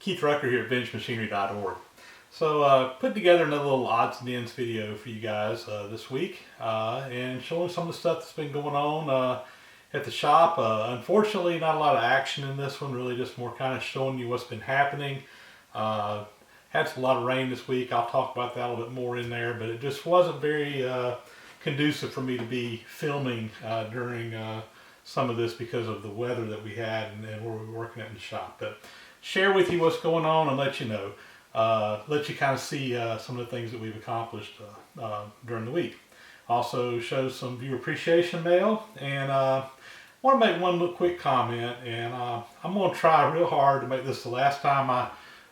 Keith Rucker here at VintageMachinery.org. So putting together another little odds and ends video for you guys this week and showing some of the stuff that's been going on at the shop. Unfortunately, not a lot of action in this one, really just more kind of showing you what's been happening. Had a lot of rain this week. I'll talk about that a little bit more in there, but it just wasn't very conducive for me to be filming during some of this because of the weather that we had and where we were working at in the shop. But share with you what's going on and let you know. Let you kind of see some of the things that we've accomplished during the week. Also show some viewer appreciation mail, and I want to make one little quick comment, and I'm going to try real hard to make this the last time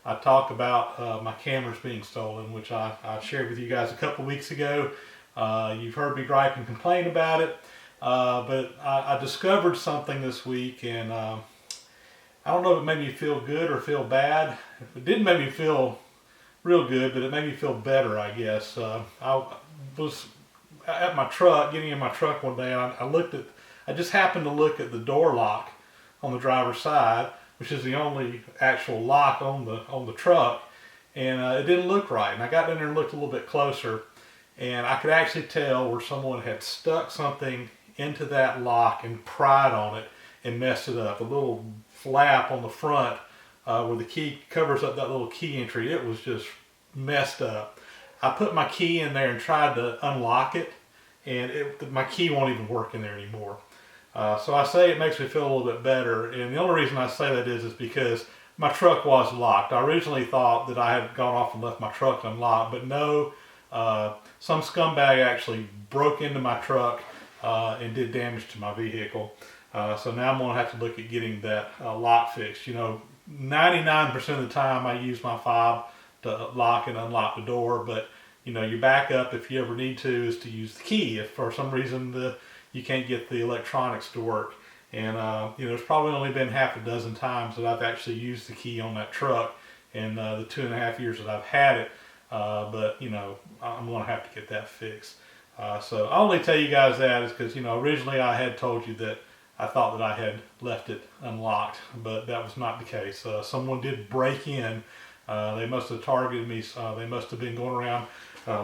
I talk about my cameras being stolen, which I shared with you guys a couple weeks ago. You've heard me gripe and complain about it, but I discovered something this week, and I don't know if it made me feel good or feel bad. It didn't make me feel real good, but it made me feel better, I guess. I was at my truck, getting in my truck one day, and I just happened to look at the door lock on the driver's side, which is the only actual lock on the truck, and it didn't look right. And I got in there and looked a little bit closer, and I could actually tell where someone had stuck something into that lock and pried on it and messed it up. A little flap on the front where the key covers up that little key entry, it was just messed up. I put my key in there and tried to unlock it, and my key won't even work in there anymore. So I say it makes me feel a little bit better, and the only reason I say that is because my truck was locked. I originally thought that I had gone off and left my truck unlocked, but no, some scumbag actually broke into my truck and did damage to my vehicle. So now I'm going to have to look at getting that lock fixed. You know, 99% of the time I use my fob to lock and unlock the door, but you know, your backup, if you ever need to, is to use the key if for some reason you can't get the electronics to work. And you know, there's probably only been half a dozen times that I've actually used the key on that truck in the 2.5 years that I've had it. But you know, I'm going to have to get that fixed. So I only tell you guys that is because, you know, originally I had told you that I thought that I had left it unlocked, but that was not the case. Someone did break in. They must have targeted me. They must have been going around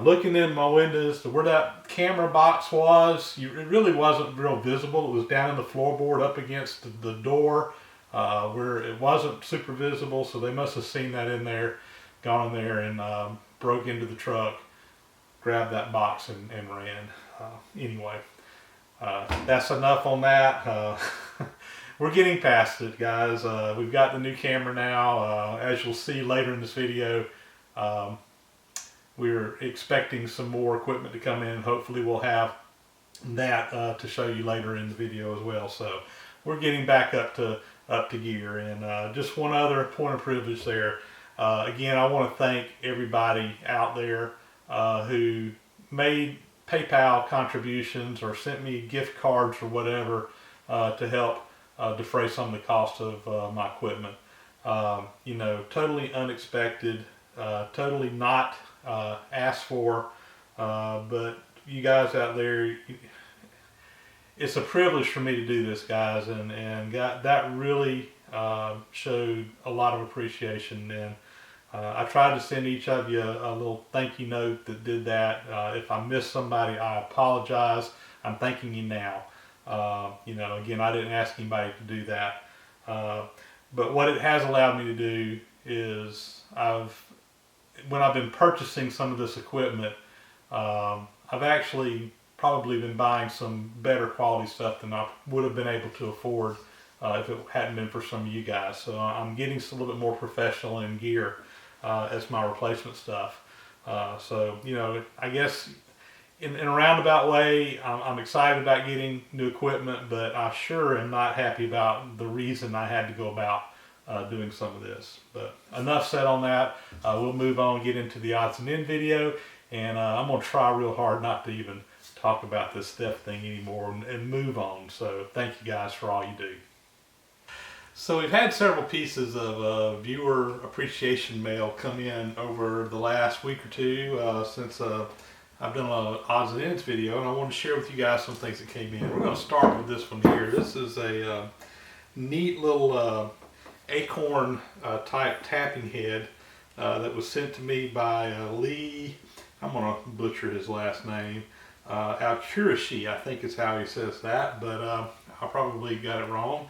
looking in my windows to where that camera box was. It really wasn't real visible. It was down in the floorboard up against the door where it wasn't super visible. So they must have seen that in there, gone in there and broke into the truck, grabbed that box and ran. Anyway. That's enough on that. We're getting past it, guys. We've got the new camera now. As you'll see later in this video, we're expecting some more equipment to come in. Hopefully we'll have that to show you later in the video as well. So we're getting back up to gear. And just one other point of privilege there. Again, I want to thank everybody out there who made PayPal contributions or sent me gift cards or whatever to help defray some of the cost of my equipment. You know, totally unexpected, totally not asked for, but you guys out there, it's a privilege for me to do this, guys, and that really showed a lot of appreciation. And I tried to send each of you a little thank you note that did that. If I missed somebody, I apologize. I'm thanking you now. You know, again, I didn't ask anybody to do that. But what it has allowed me to do is when I've been purchasing some of this equipment, I've actually probably been buying some better quality stuff than I would have been able to afford if it hadn't been for some of you guys. So I'm getting a little bit more professional in gear as my replacement stuff. So, you know, I guess in a roundabout way, I'm excited about getting new equipment, but I sure am not happy about the reason I had to go about doing some of this. But enough said on that. We'll move on and get into the odds and end video, and I'm going to try real hard not to even talk about this theft thing anymore and move on. So thank you guys for all you do. So we've had several pieces of viewer appreciation mail come in over the last week or two since I've done an odds and ends video, and I want to share with you guys some things that came in. We're going to start with this one here. This is a neat little acorn type tapping head that was sent to me by Lee. I'm gonna butcher his last name. Alkurishi, I think is how he says that, but I probably got it wrong.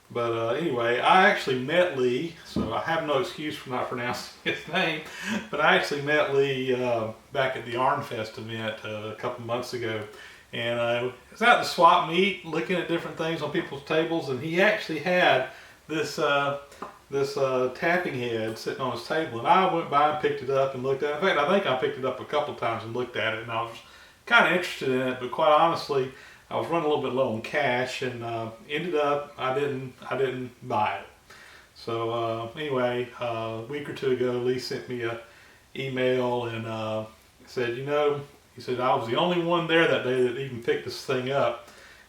But anyway, I actually met Lee, so I have no excuse for not pronouncing his name. But I actually met Lee back at the Arnfest event a couple months ago. And I was out at the swap meet looking at different things on people's tables, and he actually had this tapping head sitting on his table. And I went by and picked it up and looked at it. In fact, I think I picked it up a couple of times and looked at it, and I was kind of interested in it, but quite honestly, I was running a little bit low on cash, and ended up I didn't buy it. So anyway, a week or two ago, Lee sent me a email and said, he said I was the only one there that day that even picked this thing up,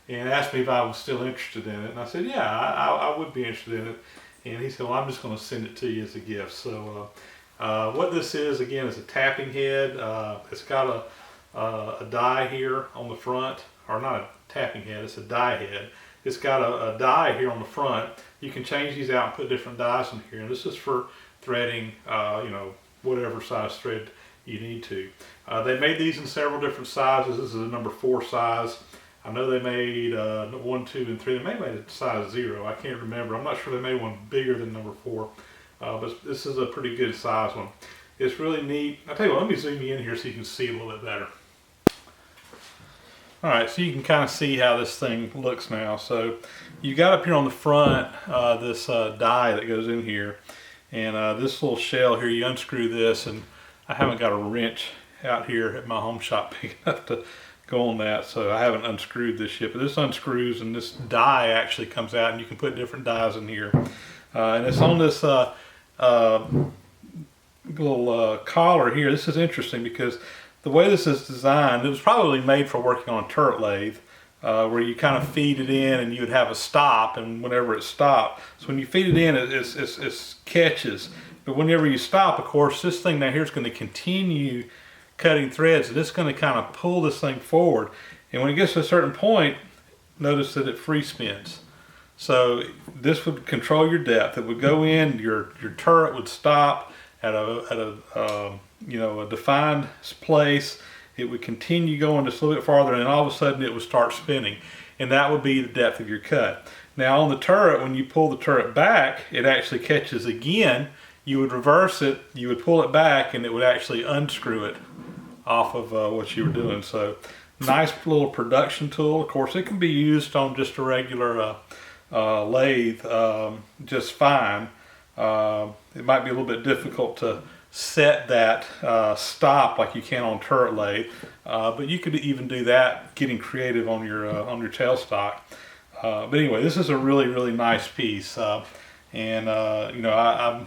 and asked me if I was still interested in it. And I said, yeah, I would be interested in it. And he said, well, I'm just going to send it to you as a gift. So what this is, again, is a tapping head. It's got a die here on the front, or not a tapping head, it's a die head. It's got a die here on the front. You can change these out and put different dies in here. And this is for threading, whatever size thread you need to. They made these in several different sizes. This is a number 4 size. I know they made 1, 2, and 3. They may have made a size 0. I can't remember. I'm not sure they made one bigger than number 4. But this is a pretty good size one. It's really neat. I'll tell you what, let me zoom you in here so you can see a little bit better. Alright, so you can kind of see how this thing looks now. So you got up here on the front this die that goes in here, and this little shell here, you unscrew this, and I haven't got a wrench out here at my home shop big enough to go on that, so I haven't unscrewed this yet. But this unscrews, and this die actually comes out, and you can put different dies in here. And it's on this little collar here. This is interesting because the way this is designed, it was probably made for working on a turret lathe, where you kind of feed it in and you would have a stop, and whenever it stopped, so when you feed it in, it catches. But whenever you stop, of course, this thing down here is going to continue cutting threads, and it's going to kind of pull this thing forward. And when it gets to a certain point, notice that it free spins. So this would control your depth. It would go in, your turret would stop at a defined place. It would continue going just a little bit farther, and all of a sudden it would start spinning, and that would be the depth of your cut. Now on the turret, when you pull the turret back, it actually catches again. You would reverse it, you would pull it back, and it would actually unscrew it off of what you were doing. So nice little production tool. Of course, it can be used on just a regular lathe just fine. It might be a little bit difficult to set that stop like you can on turret lathe, but you could even do that getting creative on your tailstock. But anyway, this is a really nice piece, and I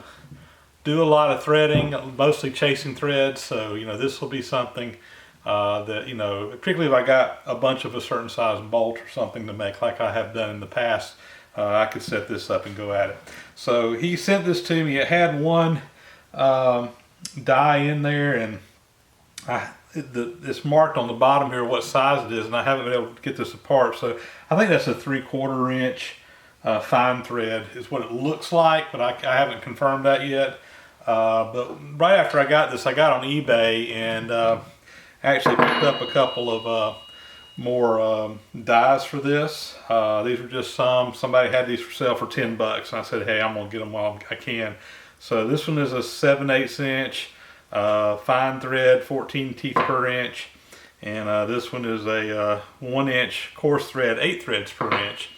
do a lot of threading, mostly chasing threads, so this will be something that particularly if I got a bunch of a certain size bolt or something to make, like I have done in the past, I could set this up and go at it. So he sent this to me. It had one die in there, and it's marked on the bottom here what size it is, and I haven't been able to get this apart. So I think that's a 3/4 inch fine thread is what it looks like, but I haven't confirmed that yet. But right after I got this, I got on eBay and actually picked up a couple of more dies for this. These were just somebody had these for sale for $10, and I said, hey, I'm gonna get them while I can. So this one is a 7/8 inch fine thread, 14 teeth per inch, and this one is a 1 inch coarse thread, 8 threads per inch.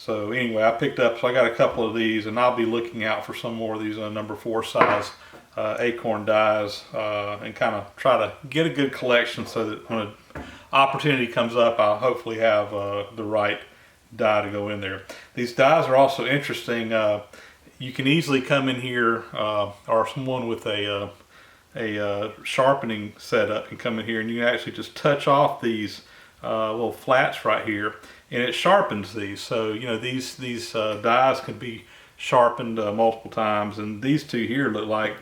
So anyway, I picked up, so I got a couple of these, and I'll be looking out for some more of these number 4 size acorn dies, and kind of try to get a good collection so that when an opportunity comes up, I'll hopefully have the right die to go in there. These dies are also interesting. You can easily come in here, or someone with a sharpening setup can come in here, and you can actually just touch off these little flats right here, and it sharpens these. So these dies can be sharpened multiple times, and these two here look like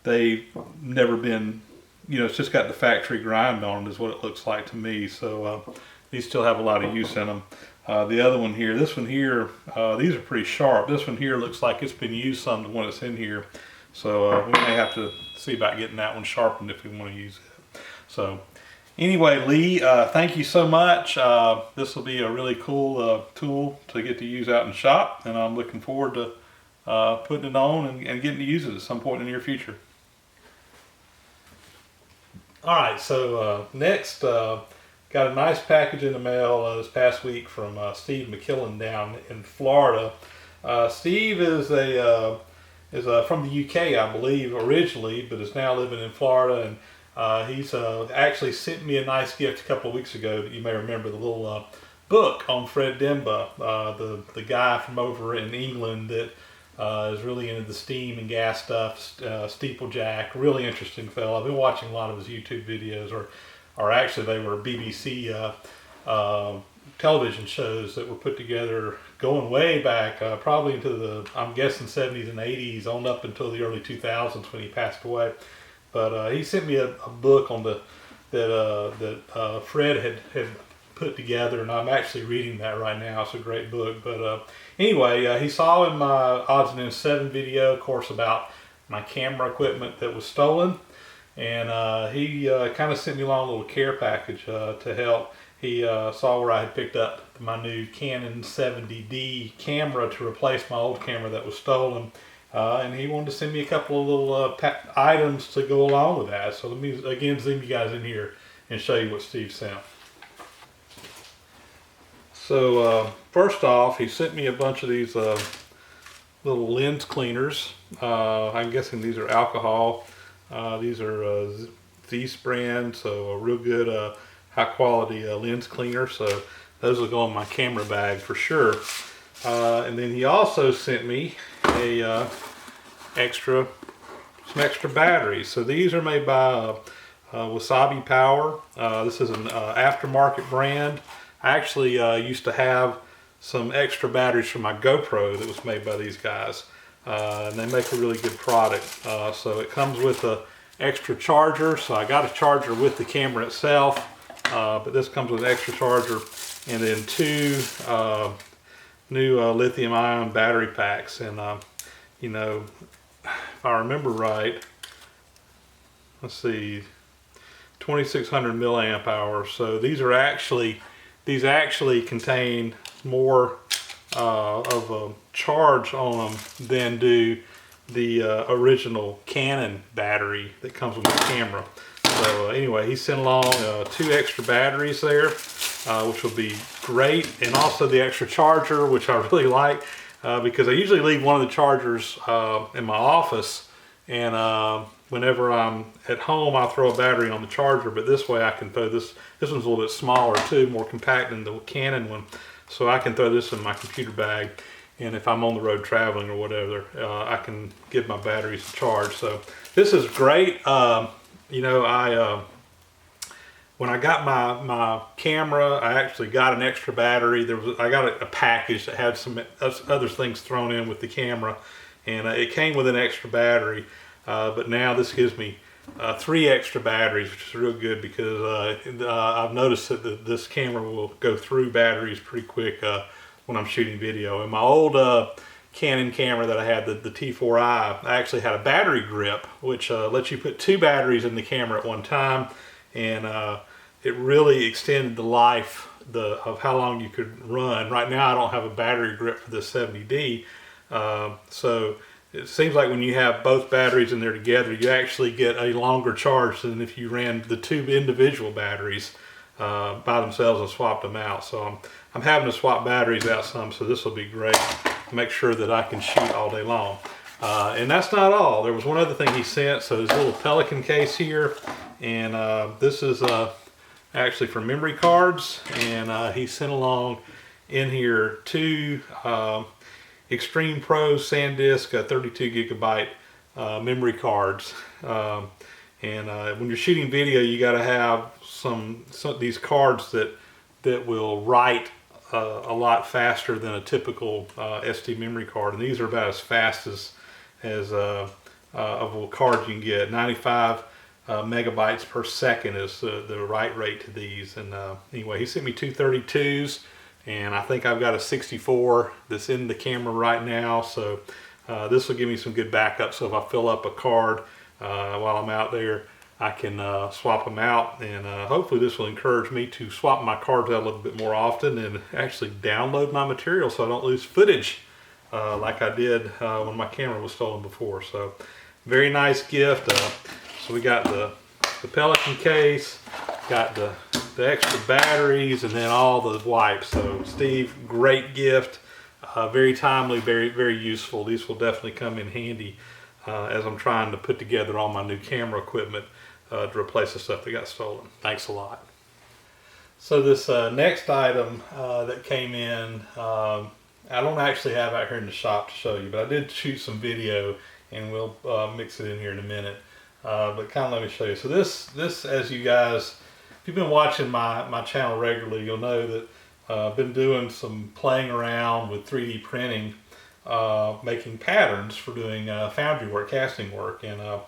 they've never been, it's just got the factory grind on it is what it looks like to me. So these still have a lot of use in them. The other one here, this one here, these are pretty sharp. This one here looks like it's been used some, the one that's in here. So we may have to see about getting that one sharpened if we want to use it. So anyway, Lee, thank you so much. This will be a really cool tool to get to use out in the shop, and I'm looking forward to putting it on and getting to use it at some point in the near future. All right, so next, got a nice package in the mail this past week from Steve McKillen down in Florida. Steve is from the UK, I believe, originally, but is now living in Florida, and he's actually sent me a nice gift a couple of weeks ago that you may remember, the little book on Fred Demba, the guy from over in England that is really into the steam and gas stuff, steeplejack, really interesting fellow. I've been watching a lot of his YouTube videos, or actually they were BBC television shows that were put together going way back, probably into the, I'm guessing, 70s and 80s, on up until the early 2000s when he passed away. But he sent me a book on that Fred had put together, and I'm actually reading that right now. It's a great book. But anyway, he saw in my Odds and Ends 7 video, of course, about my camera equipment that was stolen, and he kind of sent me along a little care package to help. He saw where I had picked up my new Canon 70D camera to replace my old camera that was stolen, and he wanted to send me a couple of little items to go along with that. So let me again zoom you guys in here and show you what Steve sent. So first off, he sent me a bunch of these little lens cleaners. I'm guessing these are alcohol. These are Zeiss brand, so a real good high quality lens cleaner. So those will go in my camera bag for sure. And then he also sent me some extra batteries. So these are made by Wasabi Power. This is an aftermarket brand. I actually used to have some extra batteries for my GoPro that was made by these guys, and they make a really good product. So it comes with an extra charger, so I got a charger with the camera itself, but this comes with an extra charger, and then two new lithium ion battery packs. And you know, if I remember right, let's see, 2600 milliamp hours. So these actually contain more of a charge on them than do the original Canon battery that comes with the camera. So anyway, he sent along two extra batteries there, which will be great, and also the extra charger, which I really like, because I usually leave one of the chargers in my office, and whenever I'm at home, I'll throw a battery on the charger, but this way I can throw this one's a little bit smaller too, more compact than the Canon one, so I can throw this in my computer bag, and if I'm on the road traveling or whatever, I can give my batteries a charge. So this is great. You know, when I got my camera, I actually got an extra battery. I got a package that had some other things thrown in with the camera, and it came with an extra battery. But now this gives me 3 extra batteries, which is real good, because I've noticed that this camera will go through batteries pretty quick when I'm shooting video. In my old Canon camera that I had, the T4i, I actually had a battery grip, which lets you put 2 batteries in the camera at one time, and it really extended the life of how long you could run. Right now I don't have a battery grip for this 70D, so it seems like when you have both batteries in there together, you actually get a longer charge than if you ran the 2 individual batteries by themselves and swapped them out. So I'm having to swap batteries out some, so this will be great. Make sure that I can shoot all day long. And that's not all. There was one other thing he sent. So there's a little Pelican case here, and this is actually for memory cards. And he sent along in here 2 Extreme Pro SanDisk 32 gigabyte memory cards. And when you're shooting video, you got to have some of these cards that will write a lot faster than a typical SD memory card, and these are about as fast as of a card you can get. 95 megabytes per second is the write rate to these. And anyway, he sent me 2 32s, and I think I've got a 64 that's in the camera right now, so this will give me some good backup. So if I fill up a card while I'm out there, I can swap them out, and hopefully this will encourage me to swap my cards out a little bit more often and actually download my material so I don't lose footage like I did when my camera was stolen before. So very nice gift. So we got the Pelican case, got the extra batteries, and then all the wipes. So Steve, great gift, very timely, very useful. These will definitely come in handy as I'm trying to put together all my new camera equipment to replace the stuff that got stolen. Thanks a lot. So this next item that came in, I don't actually have out here in the shop to show you, but I did shoot some video, and we'll mix it in here in a minute. But kind of let me show you. So this, as you guys, if you've been watching my channel regularly, you'll know that I've been doing some playing around with 3D printing, making patterns for doing foundry work, casting work. And a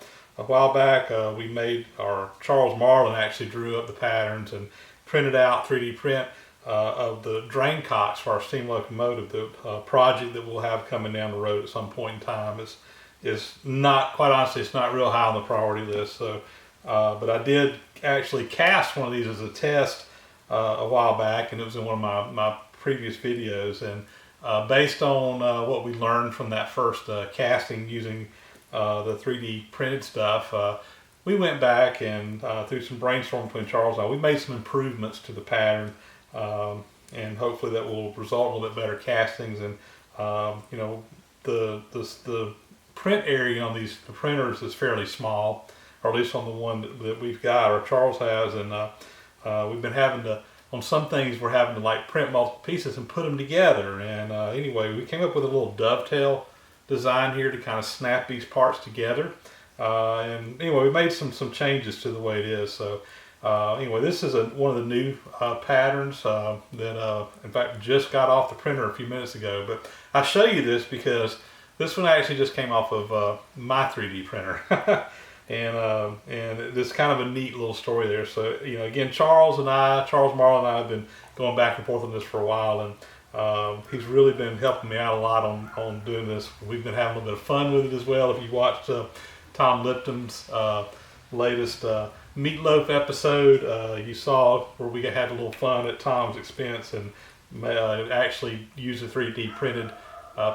while back, Charles Marlin actually drew up the patterns and printed out 3D print of the drain cocks for our steam locomotive. The project that we'll have coming down the road at some point in time is not, quite honestly, it's not real high on the priority list. So, but I did actually cast one of these as a test a while back, and it was in one of my previous videos. And based on what we learned from that first casting using the 3D printed stuff, we went back and through some brainstorming between Charles and I, we made some improvements to the pattern, and hopefully that will result in a little bit better castings. And you know, the print area on the printers is fairly small, or at least on the one that we've got, or Charles has, and we've been having to, on some things we're having to like print multiple pieces and put them together. And anyway, we came up with a little dovetail design here to kind of snap these parts together. And anyway, we made some changes to the way it is. So anyway, this is one of the new patterns that in fact just got off the printer a few minutes ago. But I show you this because this one actually just came off of my 3D printer. And it's kind of a neat little story there. So, you know, again, Charles Marlin and I have been going back and forth on this for a while, and he's really been helping me out a lot on doing this. We've been having a little bit of fun with it as well. If you watched Tom Lipton's latest Meatloaf episode, you saw where we had a little fun at Tom's expense and actually used a 3D printed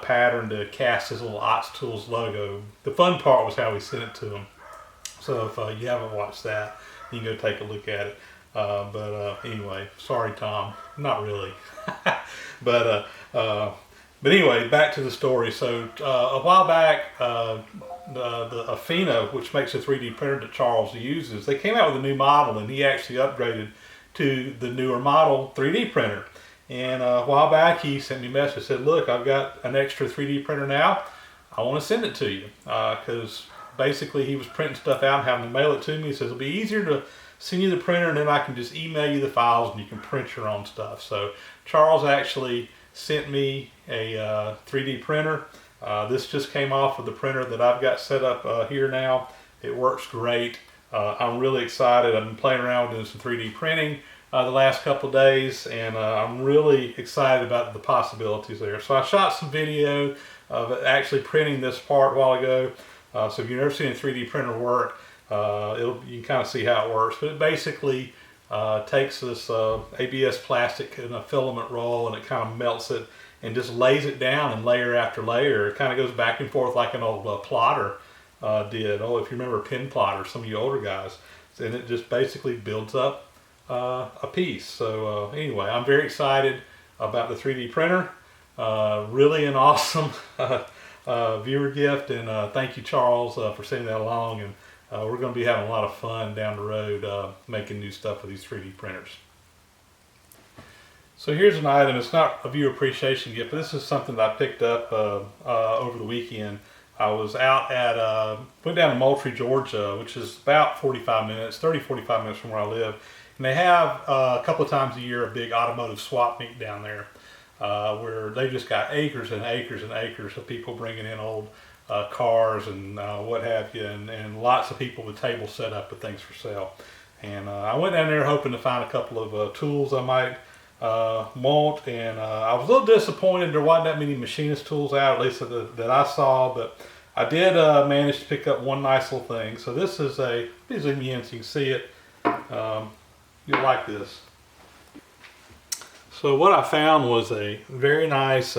pattern to cast his little Ots Tools logo. The fun part was how we sent it to him. So if you haven't watched that, you can go take a look at it. But anyway, sorry Tom, not really. But anyway, back to the story. So a while back, the Afina, which makes a 3D printer that Charles uses, they came out with a new model, and he actually upgraded to the newer model 3D printer. And a while back he sent me a message, said, look, I've got an extra 3D printer now, I want to send it to you, because basically he was printing stuff out and having to mail it to me. He says it'll be easier to send you the printer, and then I can just email you the files and you can print your own stuff. So Charles actually sent me a 3D printer. This just came off of the printer that I've got set up here now. It works great. I'm really excited. I've been playing around with doing some 3D printing the last couple of days, and I'm really excited about the possibilities there. So I shot some video of actually printing this part a while ago. So if you've never seen a 3D printer work, you can kind of see how it works. But it basically takes this ABS plastic in a filament roll, and it kind of melts it and just lays it down in layer after layer. It kind of goes back and forth like an old plotter did. Oh, if you remember pin plotter, some of you older guys. And it just basically builds up a piece. So anyway, I'm very excited about the 3D printer. Really an awesome viewer gift, and thank you Charles for sending that along, and we're going to be having a lot of fun down the road making new stuff with these 3D printers. So here's an item. It's not a viewer appreciation gift, but this is something that I picked up over the weekend. I was out at went down to Moultrie, Georgia, which is about 45 minutes from where I live, and they have a couple of times a year a big automotive swap meet down there. Where they've just got acres and acres and acres of people bringing in old cars and what have you, and lots of people with tables set up with things for sale. And I went down there hoping to find a couple of tools I might won't. And I was a little disappointed there wasn't that many machinist tools out, at least that I saw, but I did manage to pick up one nice little thing. So this is a, let me zoom you in so you can see it. You'll like this. So what I found was a very nice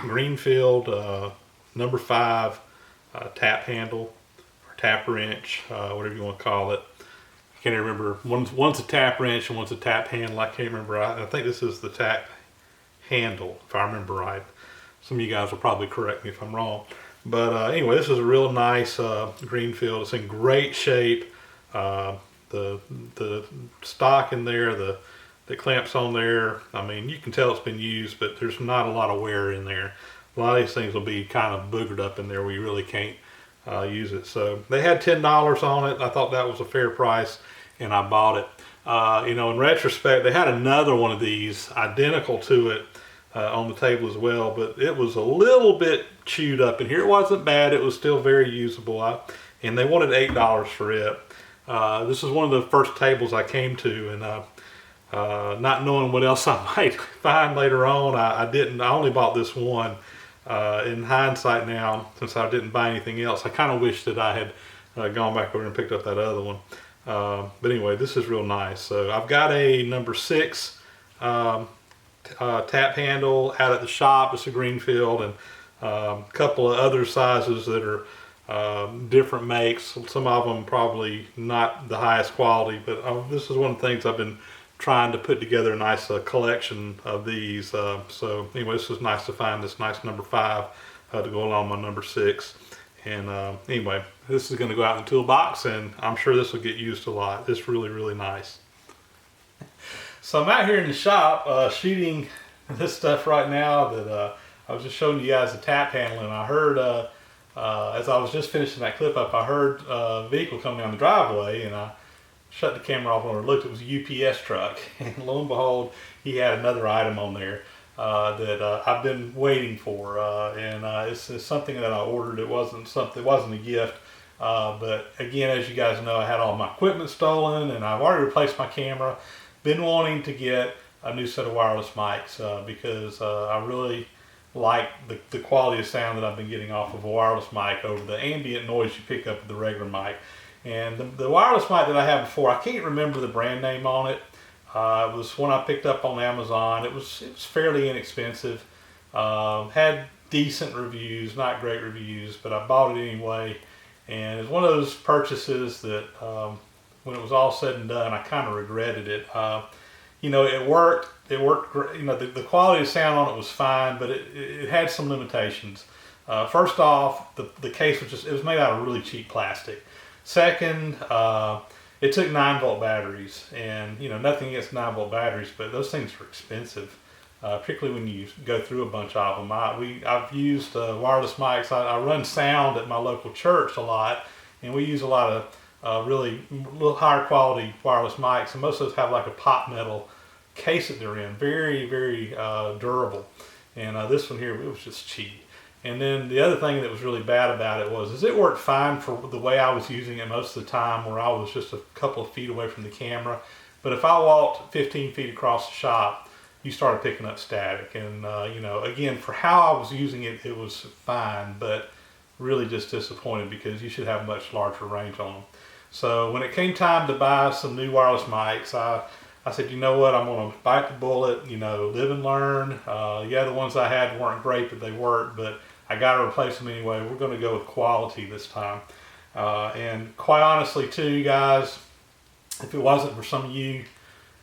Greenfield number 5 tap handle or tap wrench, whatever you want to call it. I can't remember. One's a tap wrench and one's a tap handle. I can't remember. I think this is the tap handle, if I remember right. Some of you guys will probably correct me if I'm wrong. But anyway, this is a real nice Greenfield. It's in great shape. The stock in there, the clamps on there, I mean, you can tell it's been used, but there's not a lot of wear in there. A lot of these things will be kind of boogered up in there where you really can't use it. So they had $10 on it. I thought that was a fair price, and I bought it. You know, in retrospect, they had another one of these identical to it on the table as well, but it was a little bit chewed up in here. It wasn't bad. It was still very usable, and they wanted $8 for it. This is one of the first tables I came to, and not knowing what else I might find later on, I only bought this one. In hindsight now, since I didn't buy anything else, I kind of wish that I had gone back over and picked up that other one. But anyway, this is real nice. So I've got a number 6 tap handle out at the shop. It's a Greenfield, and a couple of other sizes that are different makes. Some of them probably not the highest quality, but this is one of the things I've been trying to put together a nice collection of these. So anyway, this is nice to find this nice number 5 to go along with my number 6. And anyway, this is going to go out in the toolbox, and I'm sure this will get used a lot. It's really, really nice. So I'm out here in the shop shooting this stuff right now that I was just showing you guys the tap handle, and I heard, as I was just finishing that clip up, I heard a vehicle coming down the driveway, and I shut the camera off and looked. It was a UPS truck, and lo and behold, he had another item on there that I've been waiting for, and it's something that I ordered. It wasn't a gift, but again, as you guys know, I had all my equipment stolen, and I've already replaced my camera. Been wanting to get a new set of wireless mics because I really like the quality of sound that I've been getting off of a wireless mic over the ambient noise you pick up with the regular mic. And the wireless mic that I had before, I can't remember the brand name on it. It was one I picked up on Amazon. It was fairly inexpensive. Had decent reviews, not great reviews, but I bought it anyway. And it's one of those purchases that when it was all said and done, I kind of regretted it. You know, it worked. It worked great. You know, the quality of sound on it was fine, but it had some limitations. First off, the case was made out of really cheap plastic. Second, it took 9-volt batteries, and you know, nothing against 9-volt batteries, but those things are expensive, particularly when you go through a bunch of them. I've used wireless mics. I run sound at my local church a lot, and we use a lot of really little higher quality wireless mics, and most of those have like a pot metal case that they're in, very, very durable. And this one here, it was just cheap. And then the other thing that was really bad about it is it worked fine for the way I was using it most of the time, where I was just a couple of feet away from the camera. But if I walked 15 feet across the shop, you started picking up static. And you know, again, for how I was using it, it was fine, but really just disappointed because you should have a much larger range on them. So when it came time to buy some new wireless mics, I said, you know what, I'm going to bite the bullet, you know, live and learn. Yeah, the ones I had weren't great, but they worked, but I got to replace them anyway. We're going to go with quality this time. And quite honestly, too, you guys, if it wasn't for some of you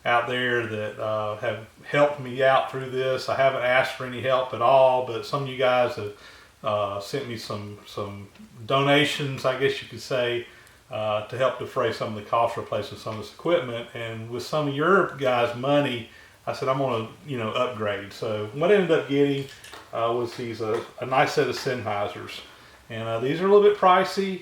out there that have helped me out through this, I haven't asked for any help at all, but some of you guys have sent me some donations, I guess you could say, to help defray some of the cost of replacing some of this equipment. And with some of your guys' money, I said I'm going to, you know, upgrade. So what I ended up getting was these a nice set of Sennheisers, and these are a little bit pricey.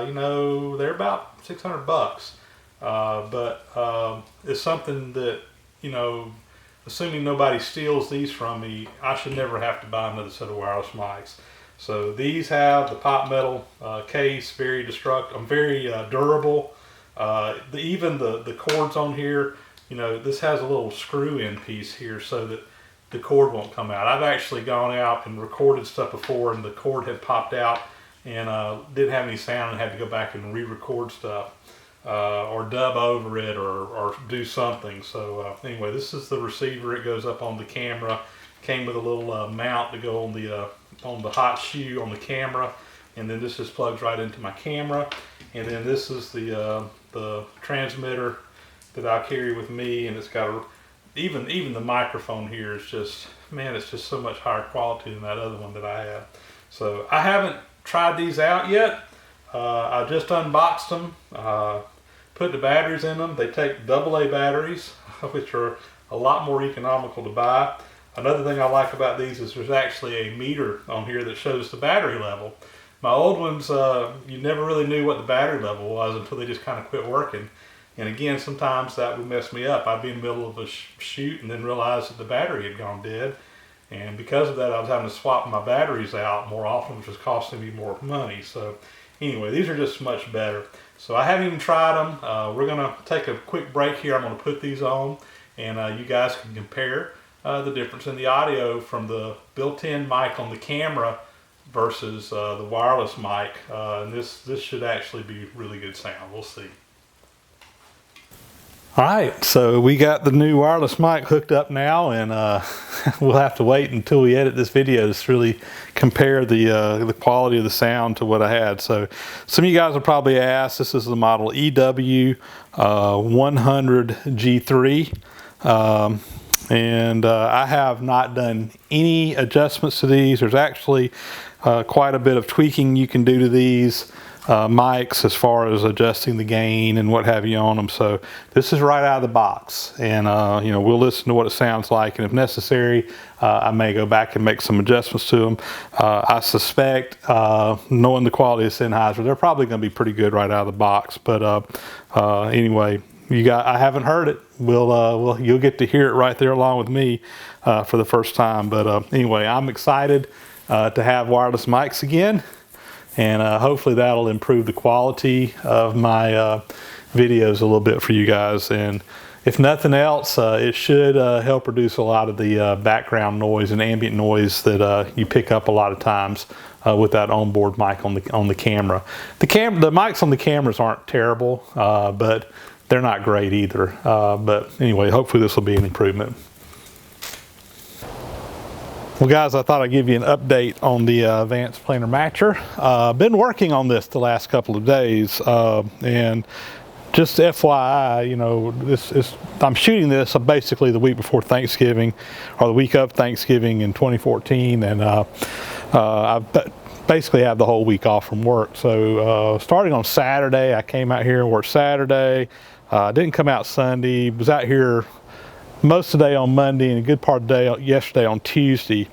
You know, they're about $600, but it's something that, you know, assuming nobody steals these from me, I should never have to buy another set of wireless mics. So these have the pot metal case, very durable. Even the cords on here, this has a little screw in piece here so that the cord won't come out. I've actually gone out and recorded stuff before and the cord had popped out and didn't have any sound and had to go back and re-record stuff or dub over it or do something. So anyway, this is the receiver. It goes up on the camera. Came with a little mount to go on the hot shoe on the camera, and then this just plugs right into my camera. And then this is the transmitter that I carry with me, and it's got even the microphone here is just, man, it's just so much higher quality than that other one that I have. So I haven't tried these out yet. I just unboxed them, put the batteries in them. They take AA batteries, which are a lot more economical to buy. Another thing I like about these is there's actually a meter on here that shows the battery level. My old ones, you never really knew what the battery level was until they just kind of quit working. And again, sometimes that would mess me up. I'd be in the middle of a shoot and then realize that the battery had gone dead. And because of that, I was having to swap my batteries out more often, which was costing me more money. So anyway, these are just much better. So I haven't even tried them. We're going to take a quick break here. I'm going to put these on, and you guys can compare the difference in the audio from the built-in mic on the camera versus the wireless mic. And this should actually be really good sound. We'll see. All right, so we got the new wireless mic hooked up now, and we'll have to wait until we edit this video to really compare the quality of the sound to what I had. So some of you guys will probably ask, this is the model EW100G3. And I have not done any adjustments to these. There's actually quite a bit of tweaking you can do to these mics as far as adjusting the gain and what have you on them. So this is right out of the box, and we'll listen to what it sounds like, and if necessary I may go back and make some adjustments to them. I suspect, knowing the quality of Sennheiser, they're probably going to be pretty good right out of the box. But anyway, I haven't heard it. You'll get to hear it right there along with me for the first time. But anyway, I'm excited to have wireless mics again, and hopefully that'll improve the quality of my videos a little bit for you guys. And if nothing else, it should help reduce a lot of the background noise and ambient noise that you pick up a lot of times with that onboard mic on the camera. The mics on the cameras aren't terrible, but they're not great either. But anyway, hopefully this will be an improvement. Well guys, I thought I'd give you an update on the Vance Planer matcher. Been working on this the last couple of days, and just FYI, I'm shooting this basically the week before Thanksgiving, or the week of Thanksgiving in 2014, and I basically have the whole week off from work. So starting on Saturday, I came out here and worked Saturday. Didn't come out Sunday. Was out here most of the day on Monday and a good part of the day yesterday on Tuesday.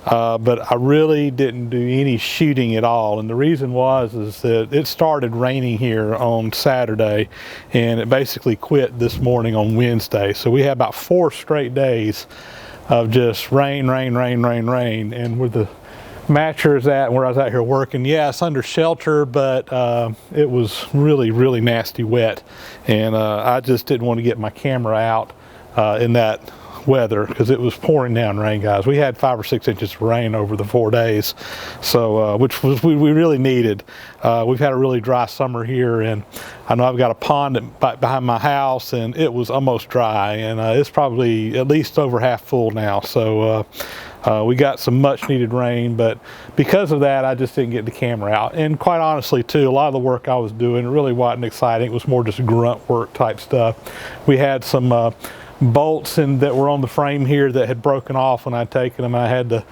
But I really didn't do any shooting at all, and the reason is that it started raining here on Saturday, and it basically quit this morning on Wednesday. So we had about 4 straight days of just rain, and where the matcher is at, where I was out here working, yeah, it's under shelter, but it was really nasty wet, and I just didn't want to get my camera out in that weather, because it was pouring down rain, guys. We had 5 or 6 inches of rain over the 4 days, so which we really needed. We've had a really dry summer here, and I know I've got a pond behind my house, and it was almost dry, and it's probably at least over half full now. So we got some much needed rain, but because of that, I just didn't get the camera out. And quite honestly too, a lot of the work I was doing really wasn't exciting. It was more just grunt work type stuff. We had some bolts that were on the frame here that had broken off when I'd taken them. I had to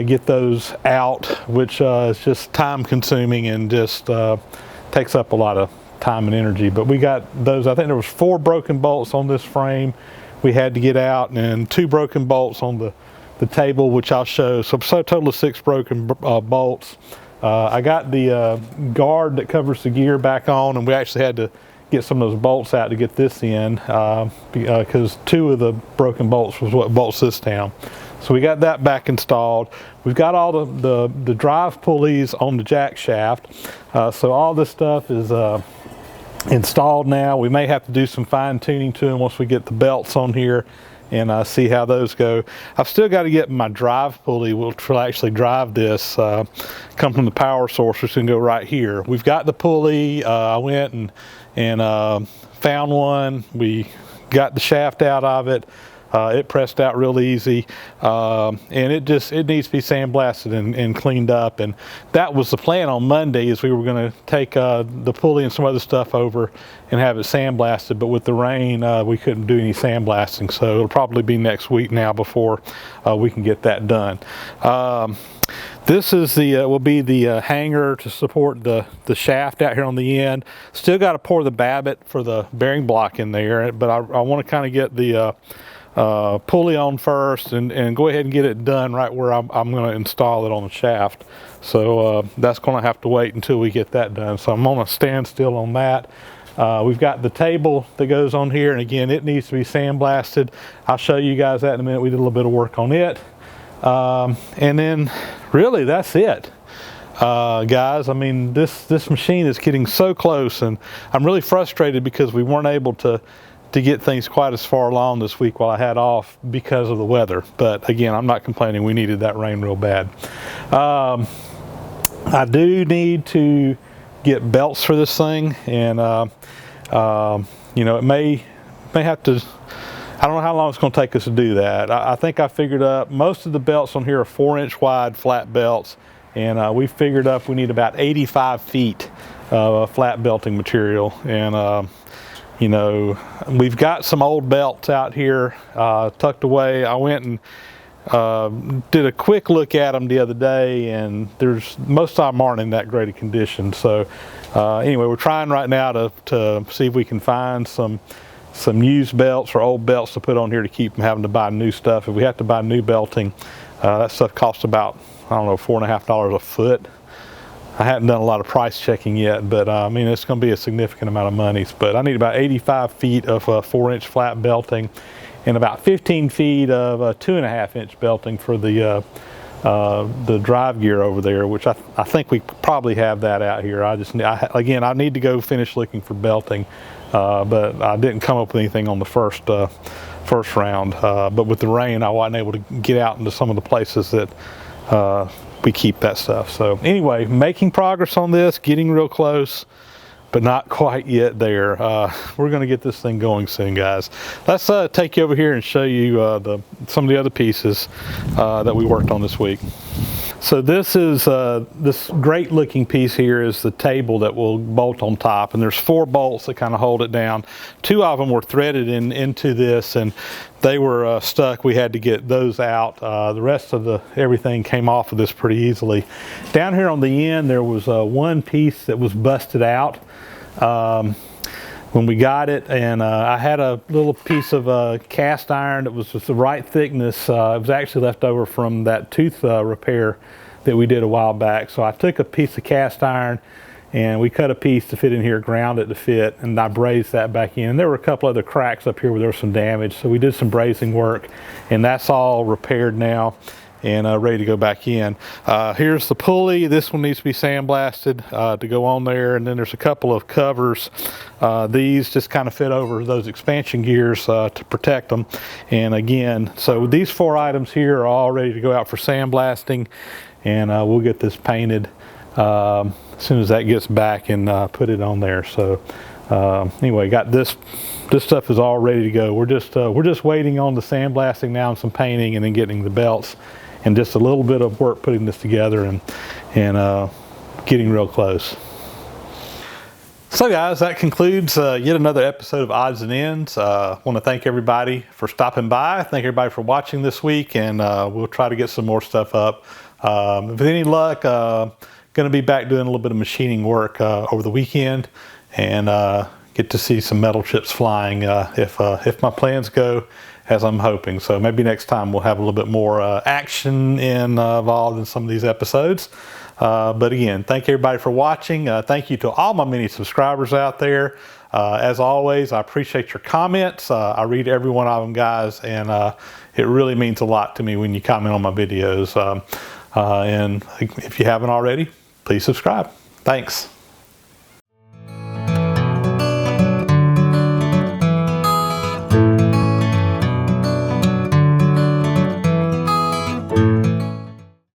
get those out, which is just time consuming and just takes up a lot of time and energy. But we got those. I think there was 4 broken bolts on this frame we had to get out, and 2 broken bolts on the table, which I'll show. So a total of 6 broken bolts. I got the guard that covers the gear back on, and we actually had to get some of those bolts out to get this in, because 2 of the broken bolts was what bolts this down. So we got that back installed. We've got all the drive pulleys on the jack shaft. So all this stuff is installed now. We may have to do some fine tuning to them once we get the belts on here and see how those go. I've still got to get my drive pulley, which will actually drive this, come from the power source, which can go right here. We've got the pulley. I went and found one. We got the shaft out of it. It pressed out real easy, and it needs to be sandblasted and cleaned up. And that was the plan on Monday, is we were going to take the pulley and some other stuff over and have it sandblasted. But with the rain, we couldn't do any sandblasting, so it'll probably be next week now before we can get that done. This is will be the hanger to support the shaft out here on the end. Still got to pour the babbitt for the bearing block in there, but I want to kind of get the pulley on first and go ahead and get it done right where I'm going to install it on the shaft. So that's going to have to wait until we get that done. So I'm going to stand still on that. We've got the table that goes on here, and again, it needs to be sandblasted. I'll show you guys that in a minute. We did a little bit of work on it. And then really that's it. Guys, I mean, this machine is getting so close, and I'm really frustrated because we weren't able to get things quite as far along this week while I had off because of the weather. But again, I'm not complaining. We needed that rain real bad. I do need to get belts for this thing, and you know, it may have to, I don't know how long it's going to take us to do that. I think I figured up most of the belts on here are 4-inch wide flat belts, and we figured up we need about 85 feet of flat belting material. And you know, we've got some old belts out here tucked away. I went and did a quick look at them the other day, and most of them aren't in that great a condition. So anyway, we're trying right now to see if we can find some used belts or old belts to put on here to keep from having to buy new stuff. If we have to buy new belting, that stuff costs about, I don't know, $4.50 a foot. I haven't done a lot of price checking yet, but I mean, it's going to be a significant amount of money. But I need about 85 feet of 4-inch flat belting and about 15 feet of 2.5-inch belting for the drive gear over there, which I think we probably have that out here. Again, I need to go finish looking for belting, but I didn't come up with anything on the first round. But with the rain, I wasn't able to get out into some of the places that we keep that stuff. So anyway, making progress on this, getting real close, but not quite yet there. We're going to get this thing going soon, guys. Let's take you over here and show you some of the other pieces that we worked on this week. So this is this great looking piece here is the table that will bolt on top, and there's 4 bolts that kind of hold it down. 2 of them were threaded into this, and they were stuck. We had to get those out. The rest of everything came off of this pretty easily. Down here on the end there was one piece that was busted out when we got it, and I had a little piece of cast iron that was just the right thickness. It was actually left over from that tooth repair that we did a while back. So I took a piece of cast iron and we cut a piece to fit in here, ground it to fit, and I brazed that back in. And there were a couple other cracks up here where there was some damage, so we did some brazing work, and that's all repaired now and ready to go back in. Here's the pulley. This one needs to be sandblasted to go on there, and then there's a couple of covers. These just kind of fit over those expansion gears to protect them. And again, so these 4 items here are all ready to go out for sandblasting, and we'll get this painted as soon as that gets back and put it on there. So anyway, got this stuff is all ready to go. We're just waiting on the sandblasting now and some painting, and then getting the belts and just a little bit of work putting this together and getting real close. So guys, that concludes yet another episode of Odds and Ends. I want to thank everybody for stopping by. Thank everybody for watching this week, and we'll try to get some more stuff up. With any luck, going to be back doing a little bit of machining work over the weekend, and get to see some metal chips flying if my plans go as I'm hoping. So maybe next time we'll have a little bit more action involved in some of these episodes. But again, thank everybody for watching. Thank you to all my many subscribers out there. As always, I appreciate your comments. I read every one of them, guys, and it really means a lot to me when you comment on my videos. And if you haven't already, please subscribe. Thanks. you.